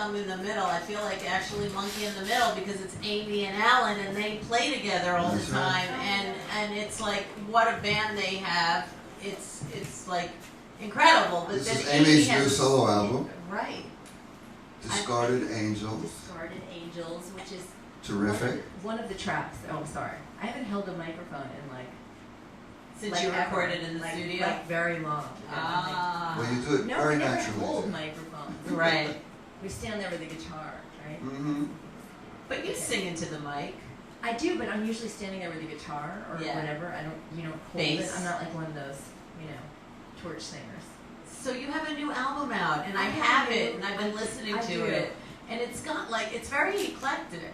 thumb in the middle. I feel like actually Monkey in the Middle because it's AmY and Alan and they play together all the time, and it's like what a band they have. It's like incredible. But this then is AmY's has new solo album. Right. Discarded Angels. Discarded Angels, which is terrific. One of the tracks. Oh, sorry. I haven't held a microphone in like since you recorded in the studio. Like very long. Well, you do it no, very we never naturally. hold microphones. Right. We stand there with a guitar, right? Mm-hmm. But you sing into the mic. I do, but I'm usually standing there with a guitar or whatever. I don't, hold it. I'm not like one of those, torch singers. So you have a new album out, and I have it, and I've been listening to it, and it's got it's very eclectic.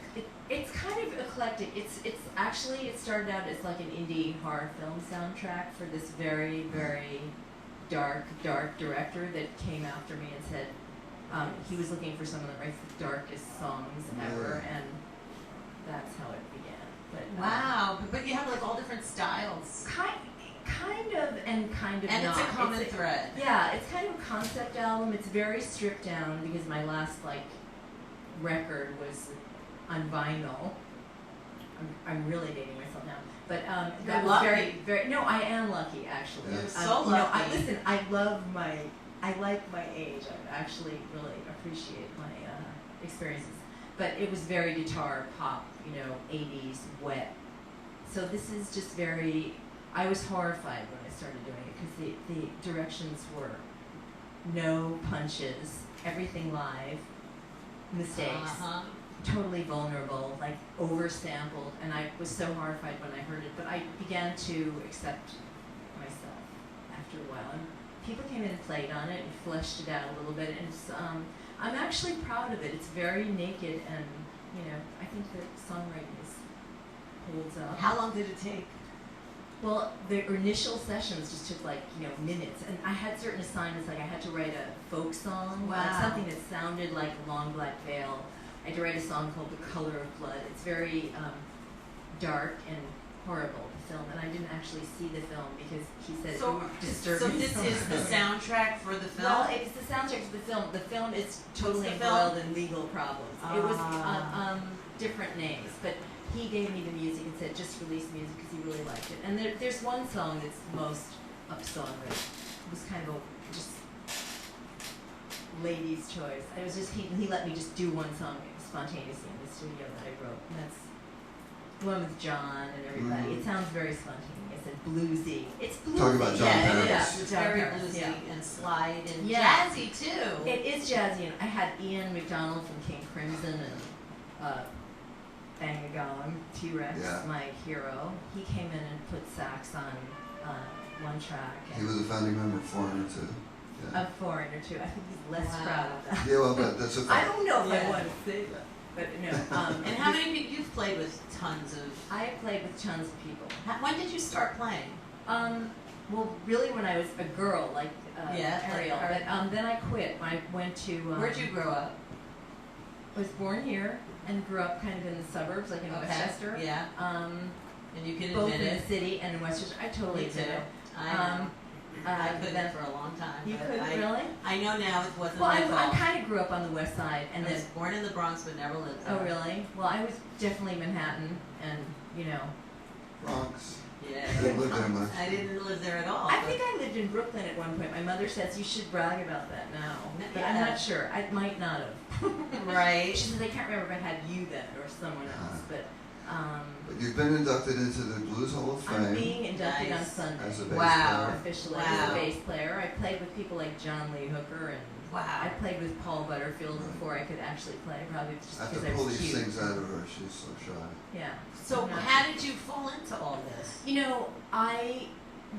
It's kind of eclectic. It's actually, it started out as like an indie horror film soundtrack for this very, very dark director that came after me and said he was looking for someone that writes the darkest songs ever, and that's how it began. But wow, but you have like all different styles. Kind of and kind of and not. It's a common thread. Yeah, it's kind of a concept album. It's very stripped down because my last record was on vinyl. I'm really dating myself now, but that was very, very. No, I am lucky actually. You're so lucky. I like my age. I actually really appreciate my experiences, but it was very guitar pop, 80s wet. So this is just very. I was horrified when I started doing it because the directions were no punches, everything live, mistakes, totally vulnerable, oversampled, and I was so horrified when I heard it. But I began to accept myself after a while, and people came in and played on it and fleshed it out a little bit, and it's, I'm actually proud of it. It's very naked, and I think the songwriting holds up. How long did it take? Well, the initial sessions just took minutes, and I had certain assignments, I had to write a folk song, something that sounded like Long Black Veil. I had to write a song called The Color of Blood. It's very dark and horrible, the film, and I didn't actually see the film because he said it would disturb me. So this is the soundtrack for the film? Well, it's the soundtrack for the film. The film is totally embroiled in legal problems. It was different names, but he gave me the music and said, just release music because he really liked it. And there's one song that's most up songwritten. It was kind of just lady's choice. It was just, he let me just do one song spontaneously in the studio that I wrote. And that's the one with John and everybody. It sounds very spontaneous and bluesy. It's bluesy. Talking about John Paris. It's very bluesy and slide and jazzy too. It is jazzy. And I had Ian McDonald from King Crimson and Bang a Gong, T-Rex, my hero. He came in and put sax on one track. He was a founding member of Foreigner too. A Foreigner too. I think he's less proud of that. Yeah, well, but that's okay. I don't know if I want to say that, but no. And how many people you've played with? Tons of. I have played with tons of people. When did you start playing? Well, really when I was a girl, Ariel. But then I quit. I went to. Where'd you grow up? I was born here and grew up kind of in the suburbs, like in Westchester. Yeah. And you can both admit in it. the city and in Westchester. I totally did it. I couldn't for a long time. You couldn't really? I know now it wasn't my my fault. fault. I kind of grew up on the West Side, and I was born in the Bronx but never lived there. Oh really? Well, I was definitely Manhattan, and Bronx. Yeah. I didn't live there much. I didn't live there at all. I think I lived in Brooklyn at one point. My mother says you should brag about that now, but I'm not sure. I might not have. Right. She says I can't remember if I had you then or someone else, but. But you've been inducted into the Blues Hall of Fame. I'm being inducted on Sunday. As a bass player. Officially as a bass player. I played with people like John Lee Hooker and I played with Paul Butterfield before I could actually play, probably just because I was cute. I have to pull these things out of her. She's so shy. Yeah. So how did you fall into all this? I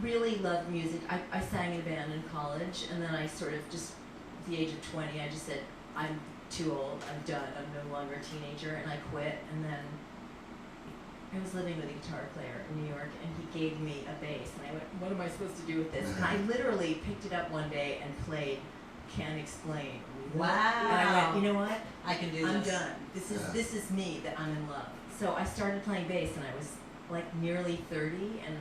really loved music. I sang in a band in college, and then I sort of just, at the age of 20, I just said, I'm too old, I'm done, I'm no longer a teenager, and I quit, and then I was living with a guitar player in New York, and he gave me a bass, and I went, what am I supposed to do with this? And I literally picked it up one day and played Can't Explain. Wow. And I went, you know what? I can do I'm this. done. This is me, that I'm in love. So I started playing bass, and I was nearly 30, and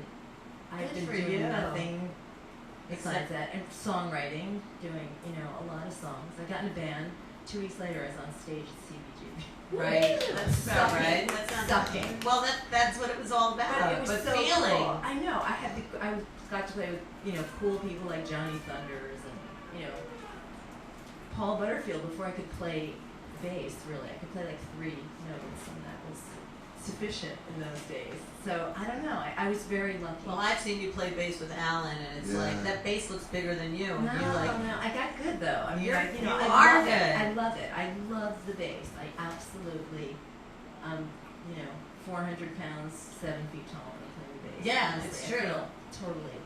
I've been doing nothing besides that. And songwriting, doing, a lot of songs. I got in a band, 2 weeks later, I was on stage at CBGB. Right, that's about Sucking. right. That sounds Sucking. well. That's what it was all about. But it was so feeling. cool. I know. I got to play with cool people like Johnny Thunders and Paul Butterfield before I could play bass. Really, I could play like 3 notes, and that was sufficient in those days. So I don't know. I was very lucky. Well, I've seen you play bass with Alan, and it's like that bass looks bigger than you. No, and you're like, no, I got good though. I mean, you I are love good. it. I love it. I love the bass. I absolutely, 400 pounds, 7 feet tall, and playing the bass. Yeah, Honestly, it's I true. feel totally.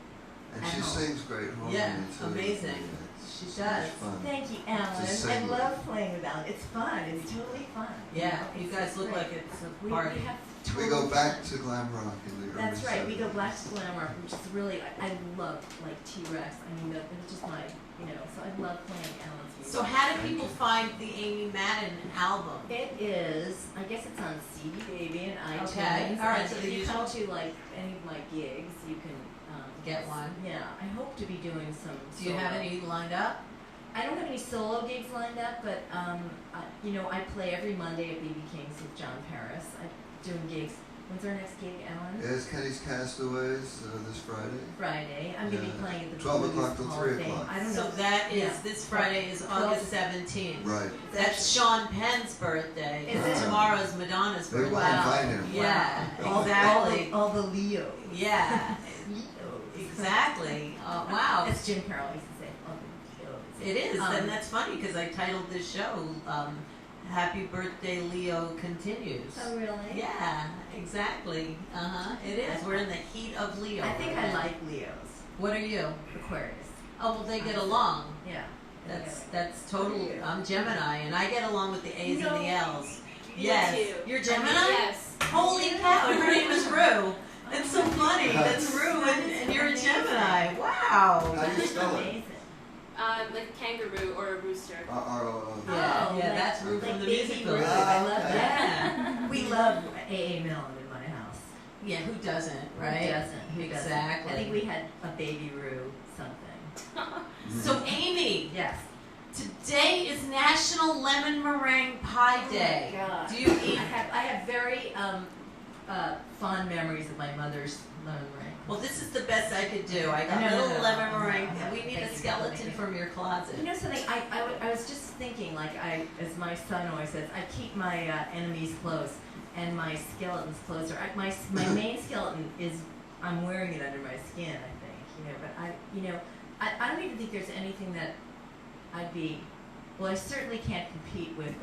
And at she home. sings great harmony Yeah, too. amazing. It's She so much does. fun. Thank you, Alan. Just I sing. love playing with Alan. It's fun. It's totally fun. yeah, It's you guys look great. like it's a We party. have We totally go back fun. to glam rock in the early That's right. We 70s. go back to glam rock, which is really I love like T-Rex. I mean, it's just my So I love playing Alan's music. So how do people find the AmY MaDDeN album? It is. I guess it's on CD Baby and iTunes. Okay. All right, And so if the you usual. come to like any of my gigs, you can Get one. Yeah, I hope to be doing some. Do you have solo. any lined up? I don't have any solo gigs lined up, but I play every Monday at BB King's with John Paris. I'm doing gigs. When's our next gig, Alan? Is Kenny's Castaways this Friday? Friday. I'm going to be playing at the 12 Blues o'clock till Hall 3 of Fame. o'clock. I don't So know. that is Yeah. this Friday is 12 August 17th. Right. That's Sean Penn's birthday. Is and it? Tomorrow's Madonna's Maybe we'll birthday. invite him. Yeah, All- exactly. All the Leos. Yeah, Leos. exactly. Wow. That's Jim Carroll used to say, all the Leos. It is, Um, and that's funny because I titled this show "Happy Birthday, Leo Continues." Oh, really? Yeah, exactly. It is. We're in the heat of Leo. I think right I now. like Leos. What are you? Aquarius. Oh, well, they get along. Yeah. That's total. I'm Gemini, and I get along with the A's and the L's. Me Yes. too. You're Gemini? Yes. Holy cow! And her name is Rue. That's so funny. That's Rue, and you're a Gemini. Wow. How do you spell it? Amazing. Like a kangaroo or a rooster. R-O-O. Yeah, Oh, yeah, like- that's Rue from like the Baby musical. Rue. I love Okay. that. Yeah. We love A.A. Milne in my house. Yeah, who doesn't, right? Who doesn't? Who doesn't? Exactly. I think we had a Baby Rue something. So, Amy, Yes. today is National Lemon Meringue Pie Day. Oh my God. Do you eat? I have very fond memories of my mother's lemon meringue. Well, this is the best I could do. I got No, little lemon no, meringue, no, and we need thank a you. skeleton Thank you. from your closet. You know something? I was just thinking, like as my son always says, I keep my enemies close and my skeletons closer. My main skeleton is I'm wearing it under my skin, I think. But I don't even think there's anything that I'd be. Well, I certainly can't compete with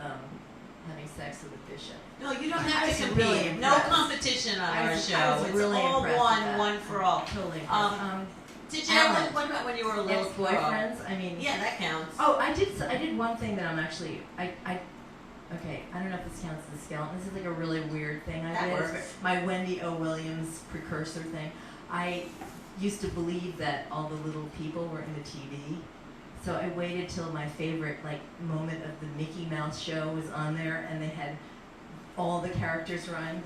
having sex with a bishop. No, you don't I have was to compete. really No impressed. competition on I our was show. It's really all impressed with that. one for all. Totally. Did you ever? Alan. What about when you were a little girl? Ex-boyfriends. I mean. Yeah, that counts. Oh, I did one thing that I'm actually okay. I don't know if this counts as a skeleton. This is like a really weird thing I That did. works. My Wendy O. Williams precursor thing. I used to believe that all the little people were in the TV. So I waited till my favorite moment of the Mickey Mouse show was on there, and they had all the characters rhyme.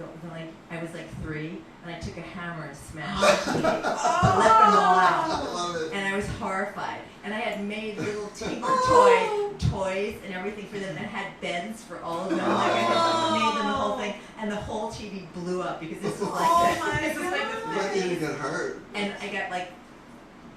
I was 3, and I took a hammer and smashed the TV to let them all out. I love it. And I was horrified. And I had made little tinker toys and everything for them that had beds for all of them. I made them the whole thing. And the whole TV blew up because this was this was like the But you 50s. didn't get hurt. And I got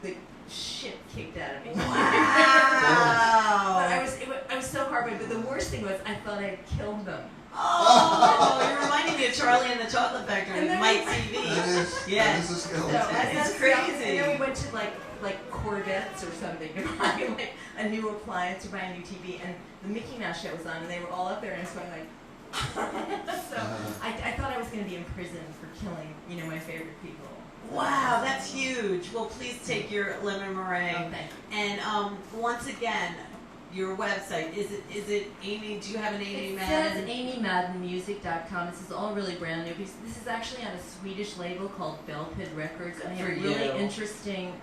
the shit kicked out of me. But Wow. I was so heartbroken. But the worst thing was I thought I'd killed them. Oh, you're reminding me of Charlie and the Chocolate Factory And with then Mike That TV. is, Yes. that is a So skeleton. That is crazy. crazy. And then we went to like Corvettes or something to buy a new appliance, to buy a new TV, and the Mickey Mouse show was on, and they were all up there, and I was going so I thought I was going to be in prison for killing my favorite people. Wow, that's huge. Well, please take your lemon meringue. Oh, thank you. And once again, your website, is it Amy, do you have an AmY It says MaDDeN? AmyMaDDeNmusic.com. This is all really brand new. This is actually on a Swedish label called Belpid Records, and they Good have for really you. interesting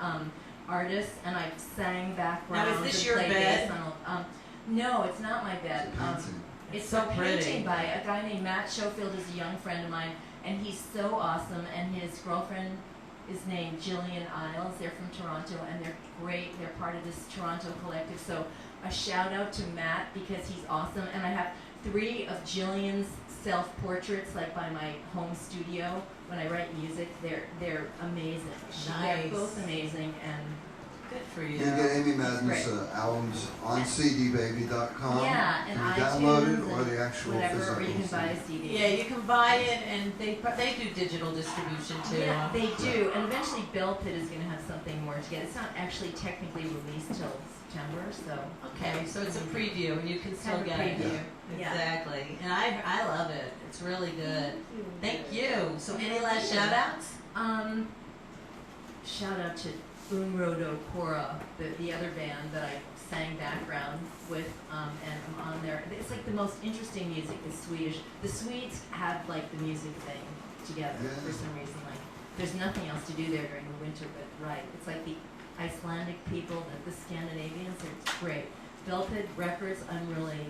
artists, and I sang background. Now, is this and your played bed? bass on no, it's not my bed. It's a painting. It's so a pretty. painting by a guy named Matt Schofield, who's a young friend of mine, and he's so awesome, and his girlfriend is named Jillian Isles. They're from Toronto, and they're great. They're part of this Toronto collective. So a shout out to Matt because he's awesome. And I have 3 of Jillian's self-portraits, like by my home studio. When I write music, they're amazing. They're Nice. both amazing, and Good for you. You can get Amy MaDDeN's Great. albums on cdbaby.com. yeah, and You can download it iTunes or and the actual whatever, physical or you can buy a CD. CD. Yeah, you can buy it, and they do digital distribution too. Yeah, they do, and eventually Bell Pit is going to have something more together. It's not actually technically released till September, so. Okay, so it's a preview, and you can still Kind of get it. preview. Yeah. Exactly, and I love it. It's really good. Thank you. So any last shout outs? Shout out to Unrodo Kora, the other band that I sang background with, and I'm on there. It's like the most interesting music is Swedish. The Swedes have like the music thing together for some reason. Like there's nothing else to do there during the winter but write. It's like the Icelandic people, the Scandinavians. It's great. Belpid Records,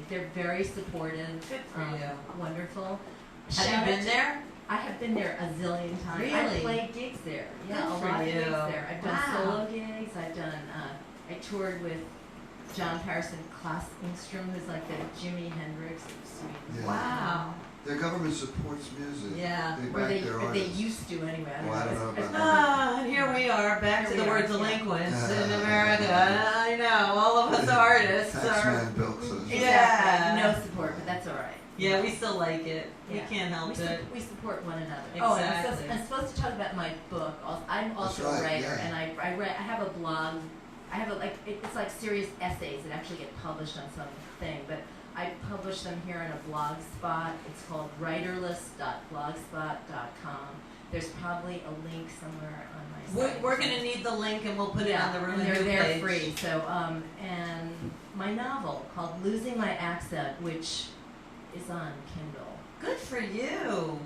they're very supportive. Good for you. Wonderful. Have Shout you out been to- there? I have been there a zillion times. Really? I played gigs there. Yeah, Good a for lot of you. gigs there. I've done Wow. solo gigs. I've done. I toured with John Patterson Klaas Ingstrom, who's like the Jimi Hendrix of Sweden. Yeah. Wow. Their government supports music. Yeah. They Or back they, their or they artists. used to anyway. I don't Well, I don't know. know about Ah, here we are, back Here to the we word are, yeah. delinquents in America. I know, all of us artists are. Taxman bilks us. Exactly. Yeah. No support, but that's all right. Yeah, we still like it. Yeah. We can't help it. We support one another. Oh, and Exactly. I'm supposed to talk about my book. I'm also That's a right, writer, yeah. and I have a blog. I have it's like serious essays that actually get published on some thing, but I publish them here in a blog spot. It's called writerless.blogspot.com. There's probably a link somewhere on my site. We're going to need the link and we'll put it on the room and and they're page. free. So, and my novel called Losing My Accent, which is on Kindle. Good for you.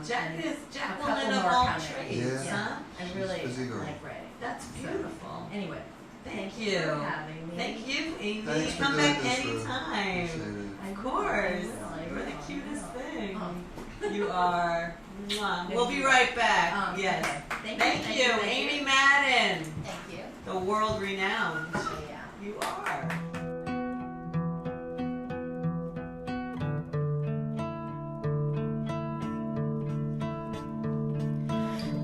Jack and is a Jacqueline couple of more all coming. trades, Yeah. huh? I She's really a busy girl. like writing. That's So, beautiful. Anyway, Thank thank you you. for having me. Thank you, Amy. Thanks for Come doing back this, Ruth. anytime. Appreciate it. I Of course. will, You're the cutest I will. thing. Oh. You are. Mwah. Thank We'll be you. right back. Yes. Okay. Thank you, Amy MaDDeN, Thank you. the world renowned. Yeah. You are.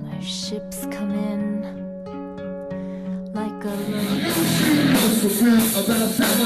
My ships come in like a About time I